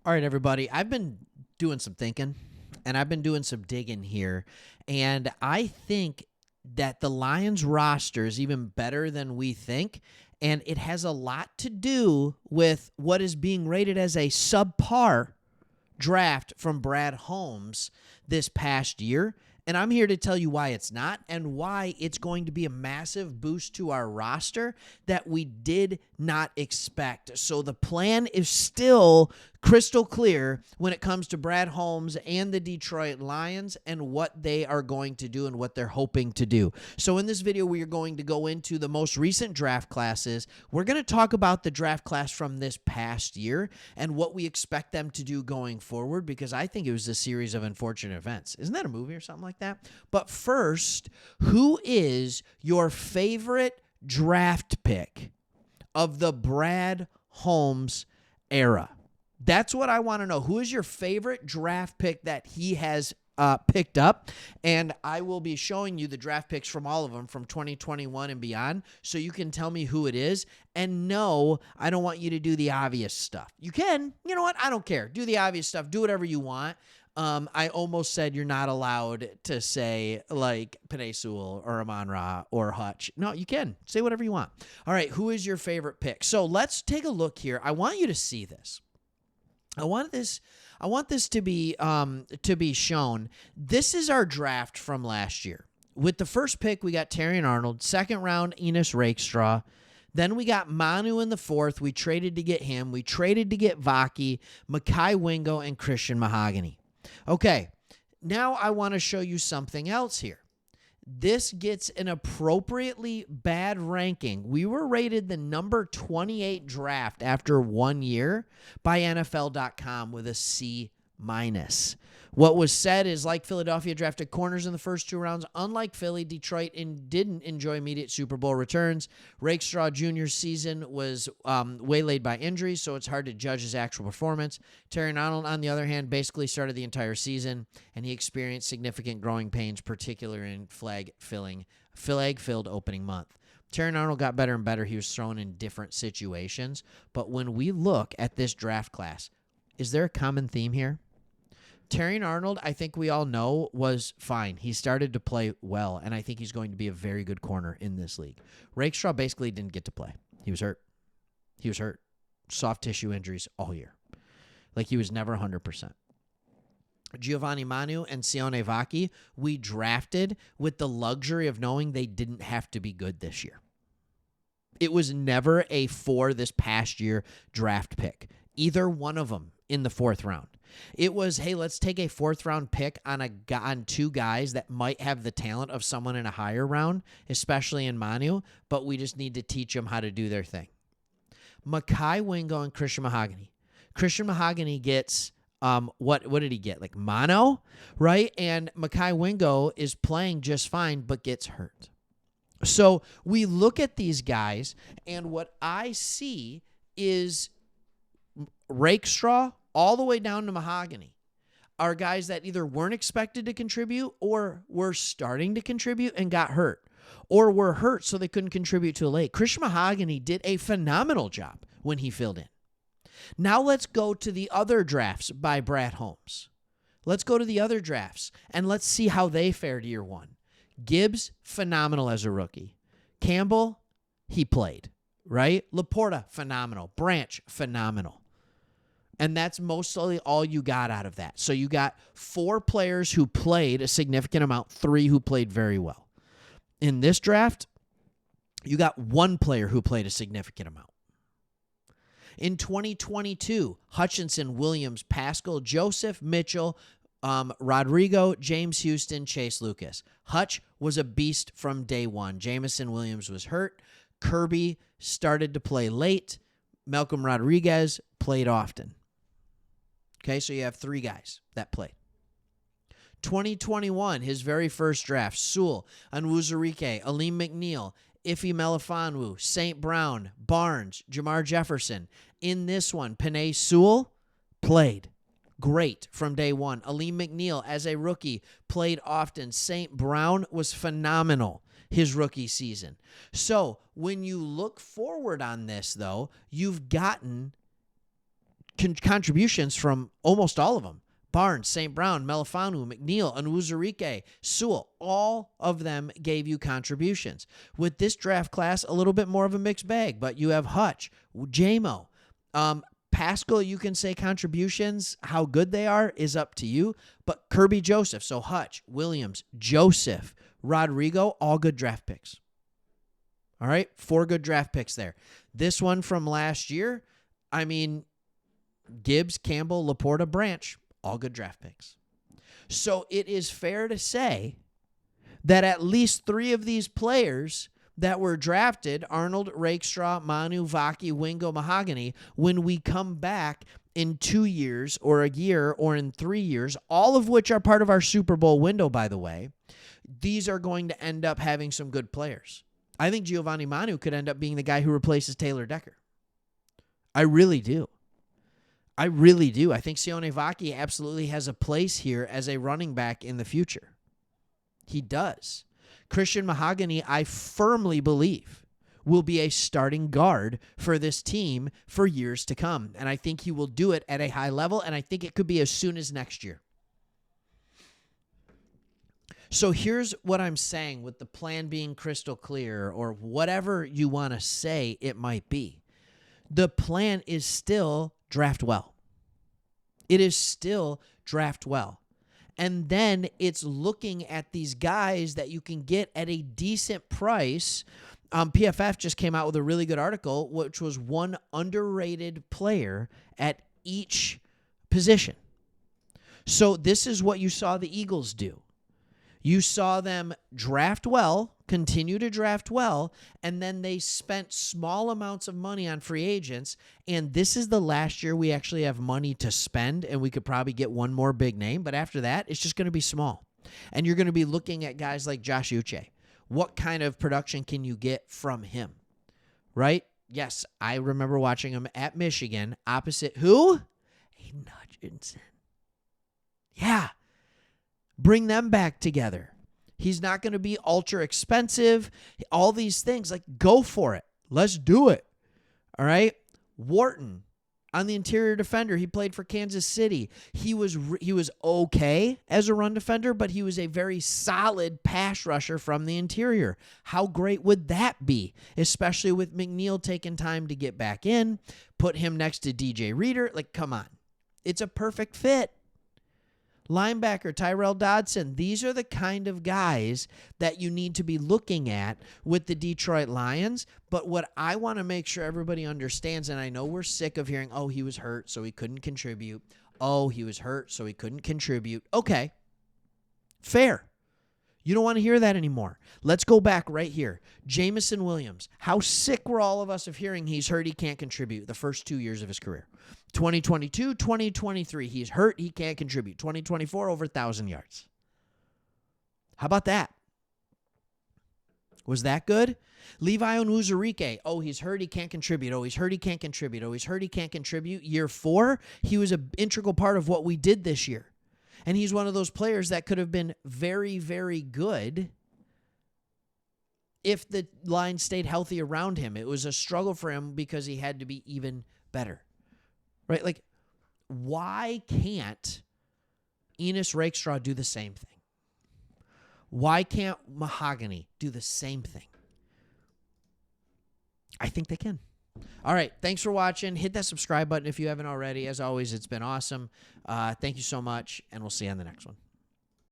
All right, everybody. I've been doing some thinking and I've been doing some digging here. And I think that the Lions roster is even better than we think. And it has a lot to do with what is being rated as a subpar draft from Brad Holmes this past year. And I'm here to tell you why it's not and why it's going to be a massive boost to our roster that we did not expect. So the plan is still crystal clear when it comes to Brad Holmes and the Detroit Lions and what they are going to do and what they're hoping to do. So in this video, we are going to go into the most recent draft classes. We're going to talk about the draft class from this past year and what we expect them to do going forward, because I think it was a series of unfortunate events. Isn't that a movie or something like that? But first, who is your favorite draft pick of the Brad Holmes era? That's what I want to know. Who is your favorite draft pick that he has picked up? And I will be showing you the draft picks from all of them from 2021 and beyond, so you can tell me who it is. And no, I don't want you to do the obvious stuff. You can. You know what? I don't care. Do the obvious stuff. Do whatever you want. I almost said you're not allowed to say like Penei Sewell or Amon Ra or Hutch. No, you can. Say whatever you want. All right, who is your favorite pick? So let's take a look here. I want you to see this. I want this to be shown. This is our draft from last year. With the first pick, we got Terrion Arnold. Second round, Enos Rakestraw. Then we got Manu in the fourth. We traded to get him. We traded to get Vaki, Mekhi Wingo, and Christian Mahogany. Okay, now I want to show you something else here. This gets an appropriately bad ranking. We were rated the number 28 draft after 1 year by NFL.com with a C-. What was said is, like Philadelphia drafted corners in the first 2 rounds, unlike Philly, Detroit didn't enjoy immediate Super Bowl returns. Rakestraw Jr.'s season was waylaid by injuries, so it's hard to judge his actual performance. Terrion Arnold, on the other hand, basically started the entire season, and he experienced significant growing pains, particularly in flag-filled opening month. Terrion Arnold got better and better. He was thrown in different situations. But when we look at this draft class, is there a common theme here? Terrion Arnold, I think we all know, was fine. He started to play well, and I think he's going to be a very good corner in this league. Rakestraw basically didn't get to play. He was hurt. Soft tissue injuries all year. Like, he was never 100%. Giovanni Manu and Sione Vaki, we drafted with the luxury of knowing they didn't have to be good this year. It was never a for this past year draft pick. Either one of them in the 4th round. It was, hey, let's take a 4th round pick on 2 guys that might have the talent of someone in a higher round, especially in Manu, but we just need to teach them how to do their thing. Mekhi Wingo and Christian Mahogany. Christian Mahogany gets what did he get? Like mono, right? And Mekhi Wingo is playing just fine but gets hurt. So we look at these guys, and what I see is Rakestraw all the way down to Mahogany are guys that either weren't expected to contribute or were starting to contribute and got hurt, or were hurt so they couldn't contribute too late. Christian Mahogany did a phenomenal job when he filled in. Now let's go to the other drafts by Brad Holmes. Let's go to the other drafts, and let's see how they fared year 1. Gibbs, phenomenal as a rookie. Campbell, he played, right? Laporta, phenomenal. Branch, phenomenal. And that's mostly all you got out of that. So you got 4 players who played a significant amount, 3 who played very well. In this draft, you got 1 player who played a significant amount. In 2022, Hutchinson, Williams, Pascal, Joseph, Mitchell, Rodrigo, James Houston, Chase Lucas. Hutch was a beast from day 1. Jamison Williams was hurt. Kirby started to play late. Malcolm Rodriguez played often. Okay, so you have 3 guys that played. 2021, his very first draft, Sewell, Onwuzurike, Aleem McNeil, Ife Melifonwu, St. Brown, Barnes, Jamar Jefferson. In this one, Penei Sewell played great from day 1. Aleem McNeil, as a rookie, played often. St. Brown was phenomenal his rookie season. So when you look forward on this, though, you've gotten contributions from almost all of them. Barnes, St. Brown, Melifanu, McNeil, Onwuzurike, Sewell, all of them gave you contributions. With this draft class, a little bit more of a mixed bag, but you have Hutch, JMO. Pascal, you can say contributions, how good they are is up to you, but Kirby Joseph, so Hutch, Williams, Joseph, Rodrigo, all good draft picks. All right, 4 good draft picks there. This one from last year, I mean, Gibbs, Campbell, Laporta, Branch, all good draft picks. So it is fair to say that at least 3 of these players that were drafted, Arnold, Rakestraw, Manu, Vaki, Wingo, Mahogany, when we come back in 2 years or a year or in 3 years, all of which are part of our Super Bowl window, by the way, these are going to end up having some good players. I think Giovanni Manu could end up being the guy who replaces Taylor Decker. I really do. I really do. I think Sione Vaki absolutely has a place here as a running back in the future. He does. Christian Mahogany, I firmly believe, will be a starting guard for this team for years to come. And I think he will do it at a high level, and I think it could be as soon as next year. So here's what I'm saying with the plan being crystal clear, or whatever you want to say it might be. The plan is still draft well. It is still draft well. And then it's looking at these guys that you can get at a decent price. PFF just came out with a really good article, which was one underrated player at each position. So this is what you saw the Eagles do. You saw them draft well, continue to draft well, and then they spent small amounts of money on free agents, and this is the last year we actually have money to spend, and we could probably get one more big name, but after that, it's just going to be small. And you're going to be looking at guys like Josh Uche. What kind of production can you get from him, right? Yes, I remember watching him at Michigan opposite who? Aiden Hutchinson. Yeah. Bring them back together. He's not going to be ultra expensive. All these things, like, go for it. Let's do it. All right? Wharton on the interior defender. He played for Kansas City. He was okay as a run defender, but he was a very solid pass rusher from the interior. How great would that be? Especially with McNeil taking time to get back in. Put him next to DJ Reader. Like, come on. It's a perfect fit. Linebacker, Tyrell Dodson. These are the kind of guys that you need to be looking at with the Detroit Lions. But what I want to make sure everybody understands, and I know we're sick of hearing, oh, he was hurt, so he couldn't contribute. Oh, he was hurt, so he couldn't contribute. Okay, fair. You don't want to hear that anymore. Let's go back right here. Jamison Williams. How sick were all of us of hearing he's hurt, he can't contribute the first 2 years of his career. 2022, 2023, he's hurt, he can't contribute. 2024, over 1,000 yards. How about that? Was that good? Levi Onwuzurike. Oh, he's hurt, he can't contribute. Oh, he's hurt, he can't contribute. Oh, he's hurt, he can't contribute. Year 4, he was an integral part of what we did this year. And he's one of those players that could have been very, very good if the line stayed healthy around him. It was a struggle for him because he had to be even better. Right? Like, why can't Enos Rakestraw do the same thing? Why can't Mahogany do the same thing? I think they can. All right. Thanks for watching. Hit that subscribe button if you haven't already. As always, it's been awesome. Thank you so much, and we'll see you on the next one.